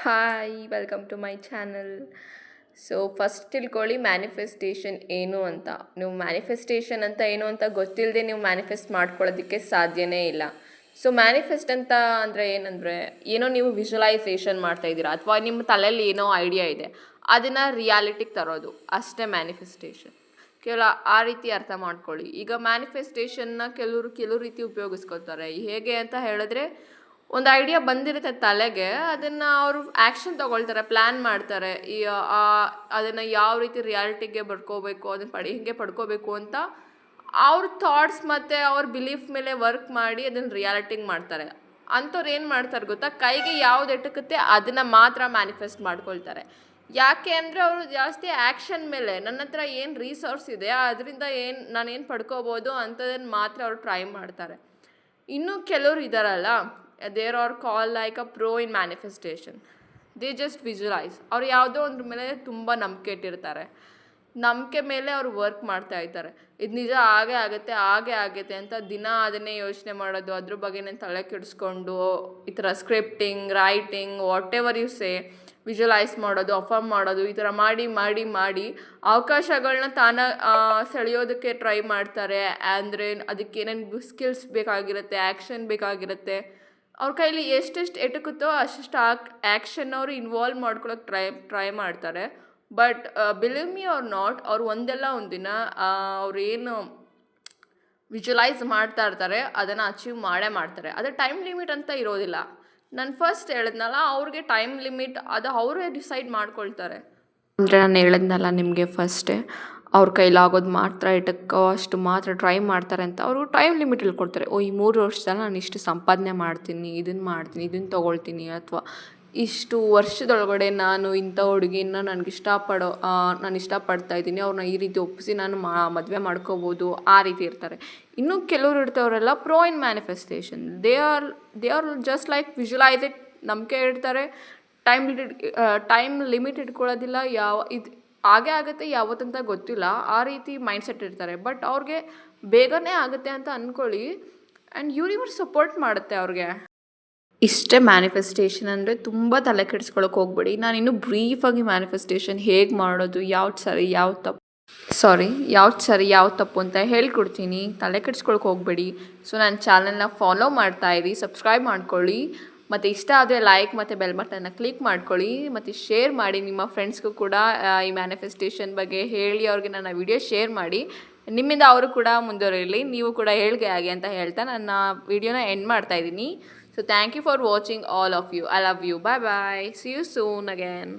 Hi welcome to my channel. So first ತಿಳ್ಕೊಳ್ಳಿ manifestation ಏನು ಅಂತ. ನೀವು ಮ್ಯಾನಿಫೆಸ್ಟೇಷನ್ ಅಂತ ಏನು ಅಂತ ಗೊತ್ತಿಲ್ಲದೆ ನೀವು ಮ್ಯಾನಿಫೆಸ್ಟ್ ಮಾಡ್ಕೊಳ್ಳೋದಕ್ಕೆ ಸಾಧ್ಯನೇ ಇಲ್ಲ. ಸೊ ಮ್ಯಾನಿಫೆಸ್ಟ್ ಅಂತ ಅಂದರೆ ಏನಂದರೆ, ಏನೋ ನೀವು ವಿಜುವಲೈಸೇಷನ್ ಮಾಡ್ತಾಯಿದ್ದೀರಾ ಅಥವಾ ನಿಮ್ಮ ತಲೆಯಲ್ಲಿ ಏನೋ ಐಡಿಯಾ ಇದೆ, ಅದನ್ನು ರಿಯಾಲಿಟಿಗೆ ತರೋದು ಅಷ್ಟೇ ಮ್ಯಾನಿಫೆಸ್ಟೇಷನ್. ಕೇವಲ ಆ ರೀತಿ ಅರ್ಥ ಮಾಡ್ಕೊಳ್ಳಿ. ಈಗ ಮ್ಯಾನಿಫೆಸ್ಟೇಷನ್ನ ಕೆಲವು ರೀತಿ ಉಪಯೋಗಿಸ್ಕೊತಾರೆ. ಹೇಗೆ ಅಂತ ಹೇಳಿದ್ರೆ, ಒಂದು ಐಡಿಯಾ ಬಂದಿರುತ್ತೆ ತಲೆಗೆ, ಅದನ್ನು ಅವರು ಆ್ಯಕ್ಷನ್ ತೊಗೊಳ್ತಾರೆ, ಪ್ಲ್ಯಾನ್ ಮಾಡ್ತಾರೆ. ಅದನ್ನು ಯಾವ ರೀತಿ ರಿಯಾಲಿಟಿಗೆ ಬರ್ಕೋಬೇಕು, ಅದನ್ನು ಹೇಗೆ ಪಡ್ಕೋಬೇಕು ಅಂತ ಅವ್ರ ಥಾಟ್ಸ್ ಮತ್ತು ಅವ್ರ ಬಿಲೀಫ್ ಮೇಲೆ ವರ್ಕ್ ಮಾಡಿ ಅದನ್ನು ರಿಯಾಲಿಟಿಗೆ ಮಾಡ್ತಾರೆ. ಅಂಥವ್ರು ಏನು ಮಾಡ್ತಾರೆ ಗೊತ್ತಾ, ಕೈಗೆ ಯಾವ್ದು ಎಟುಕುತ್ತೆ ಅದನ್ನು ಮಾತ್ರ ಮ್ಯಾನಿಫೆಸ್ಟ್ ಮಾಡ್ಕೊಳ್ತಾರೆ. ಯಾಕೆ ಅಂದರೆ ಅವರು ಜಾಸ್ತಿ ಆ್ಯಕ್ಷನ್ ಮೇಲೆ, ನನ್ನ ಹತ್ರ ಏನು ರಿಸೋರ್ಸ್ ಇದೆ ಅದರಿಂದ ನಾನೇನು ಪಡ್ಕೋಬೋದು ಅಂಥದನ್ನು ಮಾತ್ರ ಅವ್ರು ಟ್ರೈ ಮಾಡ್ತಾರೆ. ಇನ್ನೂ ಕೆಲವರು ಇದ್ದಾರಲ್ಲ, there are call like a pro in manifestation. They just visualize. ಅವ್ರು ಯಾವುದೋ ಒಂದ್ರ ಮೇಲೆ ತುಂಬ ನಂಬಿಕೆ ಇಟ್ಟಿರ್ತಾರೆ. ನಂಬಿಕೆ ಮೇಲೆ ಅವ್ರು ವರ್ಕ್ ಮಾಡ್ತಾ ಇರ್ತಾರೆ. ಇದು ನಿಜ ಹಾಗೇ ಆಗುತ್ತೆ ಅಂತ ದಿನ ಅದನ್ನೇ ಯೋಚನೆ ಮಾಡೋದು, ಅದ್ರ ಬಗ್ಗೆನೇ ತಲೆ ಕೆಡಿಸ್ಕೊಂಡು ಈ ಥರ scripting, writing, whatever you say, visualize ಮಾಡೋದು, ಅಫರ್ಮ್ ಮಾಡೋದು, ಈ ಥರ ಮಾಡಿ ಅವಕಾಶಗಳನ್ನ ಸೆಳೆಯೋದಕ್ಕೆ ಟ್ರೈ ಮಾಡ್ತಾರೆ. ಅಂದರೆ ಅದಕ್ಕೆ ಏನೇನು ಸ್ಕಿಲ್ಸ್ ಬೇಕಾಗಿರುತ್ತೆ, ಆ್ಯಕ್ಷನ್ ಬೇಕಾಗಿರುತ್ತೆ. ಅವ್ರ ಕೈಲಿ ಎಷ್ಟೆಷ್ಟು ಎಟುಕುತ್ತೋ ಅಷ್ಟು ಆ್ಯಕ್ಷನ್ ಅವರು ಇನ್ವಾಲ್ವ್ ಮಾಡ್ಕೊಳಕ್ಕೆ ಟ್ರೈ ಮಾಡ್ತಾರೆ. But believe me or not, ಅವ್ರು ಒಂದಲ್ಲ ಒಂದಿನ ಅವ್ರೇನು ವಿಜುವಲೈಸ್ ಮಾಡ್ತಾ ಇರ್ತಾರೆ ಅದನ್ನು ಅಚೀವ್ ಮಾಡ್ತಾರೆ. ಅದು ಟೈಮ್ ಲಿಮಿಟ್ ಅಂತ ಇರೋದಿಲ್ಲ. ನಾನು ಫಸ್ಟ್ ಹೇಳಿದ್ನಲ್ಲ, ಅವ್ರಿಗೆ ಟೈಮ್ ಲಿಮಿಟ್ ಅದು ಅವರೇ ಡಿಸೈಡ್ ಮಾಡ್ಕೊಳ್ತಾರೆ. ಅಂದರೆ ನಾನು ಹೇಳಿದ್ನಲ್ಲ ನಿಮಗೆ ಫಸ್ಟೇ, ಅವ್ರ ಕೈಲಾಗೋದು ಮಾತ್ರ ಇಟ್ಟಕ್ಕೋ ಅಷ್ಟು ಮಾತ್ರ ಟ್ರೈ ಮಾಡ್ತಾರೆ ಅಂತ ಅವರು ಟೈಮ್ ಲಿಮಿಟ್ ಹೇಳ್ಕೊಡ್ತಾರೆ. ಈ 3 ವರ್ಷದಲ್ಲಿ ನಾನು ಇಷ್ಟು ಸಂಪಾದನೆ ಮಾಡ್ತೀನಿ, ಇದನ್ನು ತೊಗೊಳ್ತೀನಿ, ಅಥವಾ ಇಷ್ಟು ವರ್ಷದೊಳಗಡೆ ನಾನು ಇಂಥ ಹುಡುಗಿನ ನಾನು ಇಷ್ಟಪಡ್ತಾ ಇದ್ದೀನಿ, ಅವ್ರನ್ನ ಈ ರೀತಿ ಒಪ್ಪಿಸಿ ನಾನು ಮದುವೆ ಮಾಡ್ಕೋಬೋದು, ಆ ರೀತಿ ಇರ್ತಾರೆ. ಇನ್ನೂ ಕೆಲವರು ಇರ್ತವರೆಲ್ಲ pro in manifestation. They are just like visualise it. ನಂಬಿಕೆ ಇಡ್ತಾರೆ, ಟೈಮ್ ಲಿಮಿಟ್ ಇಟ್ಕೊಳ್ಳೋದಿಲ್ಲ. ಇದು ಹಾಗೇ ಆಗುತ್ತೆ ಯಾವತ್ತಂತ ಗೊತ್ತಿಲ್ಲ, ಆ ರೀತಿ ಮೈಂಡ್ಸೆಟ್ ಇರ್ತಾರೆ. ಬಟ್ ಅವ್ರಿಗೆ ಬೇಗನೆ ಆಗುತ್ತೆ ಅಂತ ಅಂದ್ಕೊಳ್ಳಿ, ಆ್ಯಂಡ್ ಯೂನಿವರ್ಸ್ ಸಪೋರ್ಟ್ ಮಾಡುತ್ತೆ ಅವ್ರಿಗೆ. ಇಷ್ಟೇ ಮ್ಯಾನಿಫೆಸ್ಟೇಷನ್ ಅಂದರೆ. ತುಂಬ ತಲೆ ಕೆಡಿಸ್ಕೊಳಕ್ಕೆ ಹೋಗ್ಬೇಡಿ. ನಾನು ಇನ್ನೂ ಬ್ರೀಫಾಗಿ ಮ್ಯಾನಿಫೆಸ್ಟೇಷನ್ ಹೇಗೆ ಮಾಡೋದು, ಯಾವ್ದು ಸರಿ ಯಾವ್ದು ತಪ್ಪು ಅಂತ ಹೇಳ್ಕೊಡ್ತೀನಿ. ತಲೆ ಕೆಡಿಸ್ಕೊಳಕ್ಕೆ ಹೋಗಬೇಡಿ. ಸೊ ನನ್ನ ಚಾನಲ್ನ ಫಾಲೋ ಮಾಡ್ತಾಯಿರಿ, ಸಬ್ಸ್ಕ್ರೈಬ್ ಮಾಡ್ಕೊಳ್ಳಿ, ಮತ್ತು ಇಷ್ಟ ಆದರೆ ಲೈಕ್ ಮತ್ತು ಬೆಲ್ ಬಟನ್ನ ಕ್ಲಿಕ್ ಮಾಡ್ಕೊಳ್ಳಿ, ಮತ್ತು ಶೇರ್ ಮಾಡಿ ನಿಮ್ಮ ಫ್ರೆಂಡ್ಸ್ಗೂ ಕೂಡ. ಈ ಮ್ಯಾನಿಫೆಸ್ಟೇಷನ್ ಬಗ್ಗೆ ಹೇಳಿ, ಅವ್ರಿಗೆ ನನ್ನ ವಿಡಿಯೋ ಶೇರ್ ಮಾಡಿ. ನಿಮ್ಮಿಂದ ಅವರು ಕೂಡ ಮುಂದುವರಿಯಲಿ, ನೀವು ಕೂಡ ಹೇಳಿಕೆ ಆಗಿ ಅಂತ ಹೇಳ್ತಾ ನನ್ನ ವಿಡಿಯೋನ ಎಂಡ್ ಮಾಡ್ತಾಯಿದ್ದೀನಿ. So thank you for watching all of you. I love you. Bye bye. See you soon again.